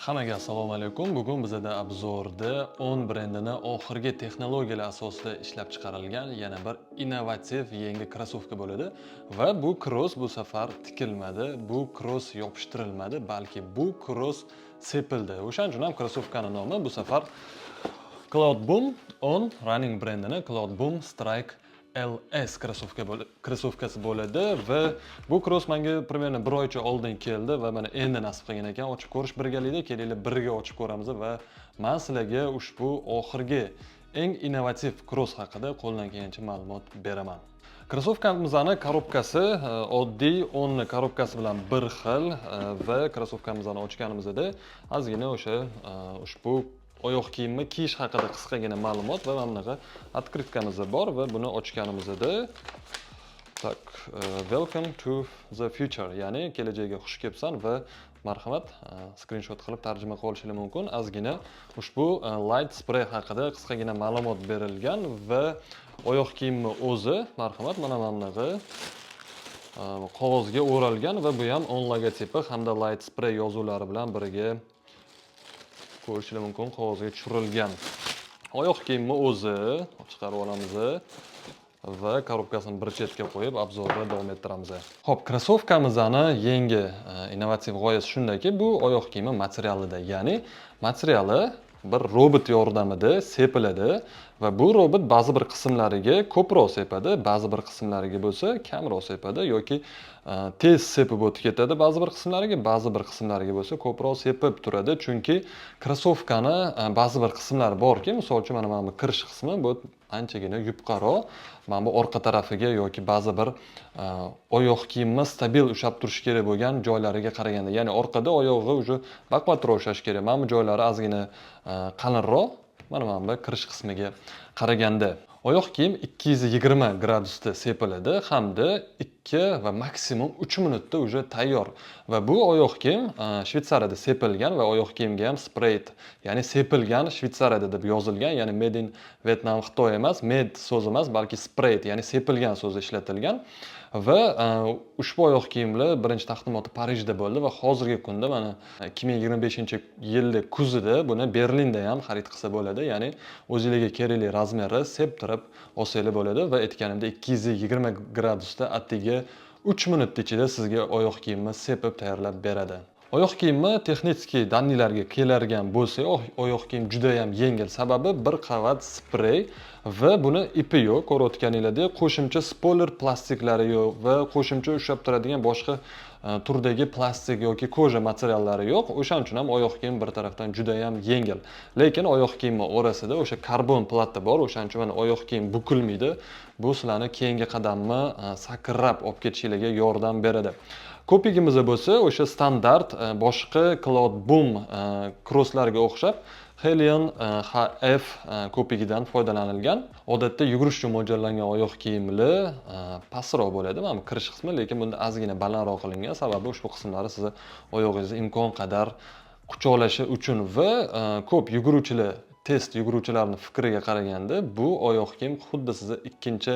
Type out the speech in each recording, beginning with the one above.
Hammaga assalomu alaykum. Bugun bizda obzorda 10 brendini oxirgi texnologiyalar asosida ishlab chiqarilgan yana bir innovativ yangi krossovka bo'ladi va bu cross bu safar tikilmadi, bu cross yopishtirilmadi, balki bu cross sepildi. O'shaning uchun ham krossovkaning nomi bu safar Cloudboom 10 running brendini Cloudboom Strike LS krossovkasi bo'ladi va bu cross menga примерно 1 oycha oldin keldi va mana endi nasib qilgan ekan. Ochib ko'rish birgalikda, kelinglar birga ochib ko'ramiz va men sizlarga ushbu oxirgi eng innovativ cross haqida qo'ldan kelgancha ma'lumot beraman. Krossovkamizning korobkasi oddiy 10 korobkasi bilan bir xil va krossovkamizni ochganimizda ozgina o'sha ushbu oyoq kiyimni kiyish haqida qisqagina ma'lumot va mana bunaqa otkritkamiz bor va buni ochganimizda tak welcome to the future, ya'ni kelajakka xush kelibsan va marhamat, skrinshot qilib tarjima qilib olishingiz mumkin. Ozgina ushbu light spray haqida qisqagina ma'lumot berilgan va oyoq kiyimni o'zi marhamat mana bunaqa qog'ozga o'ralgan va bu ham on logotipi hamda light spray yozuvlari bilan birga ko'rishingiz mumkin, qog'ozga tushirilgan. Oyoq kiyimni o'zi chiqarib olamiz va korobkasini bir chetga qo'yib obzorni davom ettiramiz. Xo'p, krossovkamizning yangi innovativ g'oyasi shundaki, bu oyoq kiyimi materialida, ya'ni materiali bir robot yordamida sepiladi va bu robot ba'zi bir qismlariga ko'proq sepadi, ba'zi bir qismlariga bo'lsa kamroq sepadi yoki tez sepib o'tib ketadi ba'zi bir qismlariga, ba'zi bir qismlariga bo'lsa ko'proq sepib turadi. Chunki krossovkani ba'zi bir qismlari borki, misol uchun mana bu kirish qismi bu anchagina yupqaroq, mana bu orqa tarafiga yoki ba'zi bir oyoq kiyimni stabil ushlab turish kerak bo'lgan joylariga qaraganda, ya'ni orqada oyog'i уже baquvvatroq ushlash kerak. Mana bu joylari ozgina qalinroq, mana bu kirish qismiga qaraganda. Oyoq kiyim 220 gradusda sepiladi hamda 2 va maksimum 3 minutda уже tayyor. Va bu oyoq kiyim Shvetsariyada sepilgan va oyoq kiyimga ham sprayt, ya'ni sepilgan Shvetsariyada deb yozilgan, ya'ni made in Vietnam Xitoy emas, made so'zi emas, balki sprayt, ya'ni sepilgan so'zi ishlatilgan. Va ushbu oyoq kiyimlar birinchi taqdimoti Parijda bo'ldi va hozirgi kunda mana 2025-yilda kuzida buni Berlinda ham xarid qilsa bo'ladi, ya'ni o'zingizga kerakli razmeri septirib olsangiz bo'ladi va aytganimda 220 gradusda atigi 3 minut ichida sizga oyoq kiyimni sepib tayyorlab beradi. Oyoq kiyimni texnik danlilarga keladigan bo'lsak, oyoq kiyim juda ham yengil, sababi bir qavat sprey va buni ipi yo'q, ko'rayotganinglardek qo'shimcha spoiler plastiklari yo'q va qo'shimcha ushlab turadigan boshqa turdagi plastik yoki koja materiallari yo'q. O'shaning uchun ham oyoq kiyim bir tarafdan juda ham yengil. Lekin oyoq kiyimning orasida o'sha karbon plata bor, o'shaning uchun mana oyoq kiyim bukilmaydi. Bu sizlarni keyingi qadamni sakrab olib ketishingizga yordam beradi. Ko'pigimizda bo'lsa o'sha standart boshqa Cloudboom crosslarga o'xshab Helion HF ko'pigidan foydalanilgan. Odatda yugurish uchun mo'ljallangan oyoq kiyimlar pastroq bo'ladi, mana bu kirish qismi, lekin bunda ozgina balandroq qilingan, sababi ushbu qismlari sizni oyog'ingizni imkon qadar quchoqlashi uchun va ko'p yuguruvchilar, test yuguruvchilarning fikriga qaraganda bu oyoq kiyim xuddi sizni ikkinchi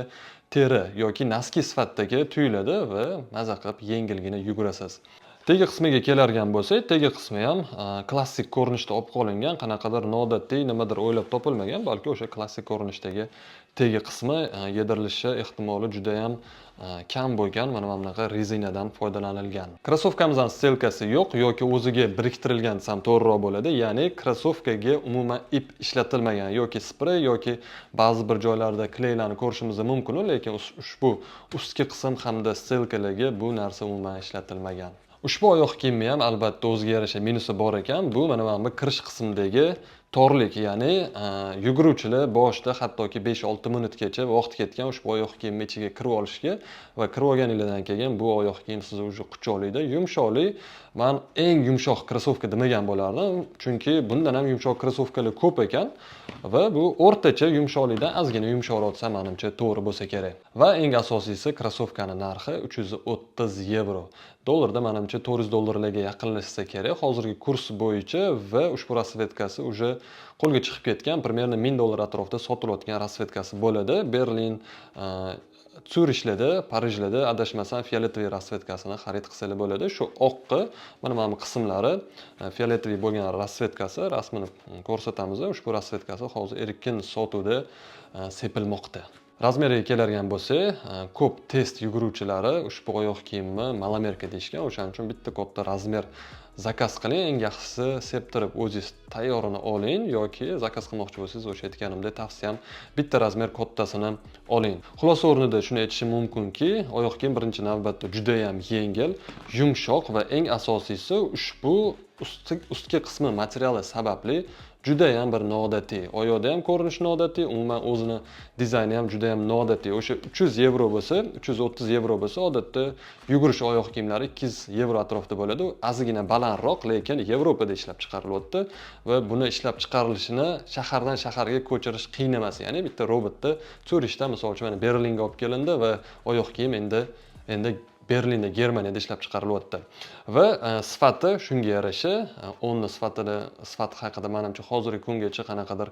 teri yoki noski sifatidagi tuyuladi va maza qilib yengilgina yugurasiz. Tegi qismiga keladigan bo'lsak, tegi qismi ham klassik ko'rinishda olib qolingan, qanaqadir noodatiy nimadir o'ylab topilmagan, balki o'sha klassik ko'rinishdagi tegi qismi yedirilishi ehtimoli juda ham kam bo'lgan mana bunaqa rezinadan foydalanilgan. Krossovkamizning stelkasi yo'q yoki o'ziga biriktirilgan desam to'g'riroq bo'ladi, ya'ni krossovkaga umuman ip ishlatilmagan yoki sprey yoki ba'zi bir joylarda kleylarni ko'rishimiz mumkin, lekin ushbu ustki qism hamda stelkalarga bu narsa umuman ishlatilmagan. Ushbu oyoq kiyimni ham albatta o'ziga yarasha minusi bor ekan. Bu mana bu kirish qismidagi torlik, ya'ni yuguruvchilar boshida hattoki 5-6 minutgacha vaqt ketgan ushbu oyoq kiyimni ichiga kirib olishga va kirib olganingizdan keyin bu oyoq kiyim sizni уже quchoqlaydi. Yumshoqlik, men eng yumshoq krossovka demagan bo'lardim, chunki bundan ham yumshoq krossovkalar ko'p ekan va bu o'rtacha yumshoqlikdan ozgina yumshoqroq desa menimcha to'g'ri bo'lsa kerak. Va eng asosiysi krossovkaning narxi 330 yevro. Dollarda menimcha 400 dollarlarga yaqinlashsa kerak hozirgi kurs bo'yicha va ushbu rasvetkasi уже qo'lga chiqib ketgan, примерно 1000 dollar atrofida sotilayotgan rasvetkasi bo'ladi. Berlin Syurishlarda, Parijlarda adashmasam fioletoviy rasvetkasini xarid qilsanglar bo'ladi. Shu oqqa mana bu qismlari fioletoviy bo'lgan rasvetkasi, rasmini ko'rsatamiz. Ushbu rasvetkasi hozir erkin sotuvda sepilmoqda. Razmeriga keladigan bo'lsak, ko'p test yuguruvchilari ushbu oyoq kiyimni malamerka deyishgan. O'shaning uchun bitta katta razmer zakaz qiling, eng yaxshisi septirib o'zingiz tayyorini oling yoki zakaz qilmoqchi bo'lsangiz, o'sha aytganimdek tavsiyam bitta razmer kattasini oling. Xulosa o'rnida shuni aytishim mumkinki, oyoq kiyim birinchi navbatda juda ham yengil, yumshoq va eng asosiysi ushbu ustki qismi materiali sababli juda ham bir noodatiy. Oyoqda ham ko'rinishi noodatiy, umuman o'zini dizayni ham juda ham noodatiy. O'sha 300 yevro bo'lsa, 330 yevro bo'lsa, odatda yugurish oyoq kiyimlari 200 yevro atrofida bo'ladi. Ozgina balandroq, lekin Yevropada ishlab chiqarilyapti va buni ishlab chiqarilishini shahardan shaharga ko'chirish qiyin emas. Ya'ni bitta robotda Syurishda, misol uchun mana Berlinga olib kelindi va oyoq kiyim endi Berlinda, Germaniyada ishlab chiqarilyapti. Va sifati shunga yarasha, o'nni sifati haqida menimcha hozirgi kungacha qanaqadir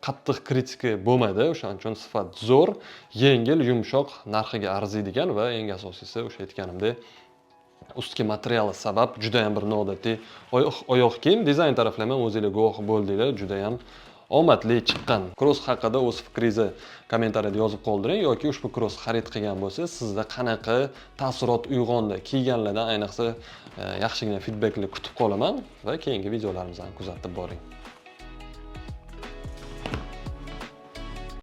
qattiq kritika bo'lmadi. O'shaning uchun sifat zo'r, yengil, yumshoq, narxiga arziydigan va eng asosiysi o'sha aytganimdek ustki materiali sabab juda ham bir noodatiy oyoq kiyim. Dizayn taraflama o'zingizlar guvoh bo'ldinglar, juda ham omadli chiqqan. Cross haqida o'z fikringizni kommentariyada yozib qoldiring yoki ushbu cross xarid qilgan bo'lsa, sizda qanaqa taassurot uyg'ondi? Kiyganlardan ayniqsa yaxshigina feedbackni kutib qolaman va keyingi videolarimizni kuzatib boring.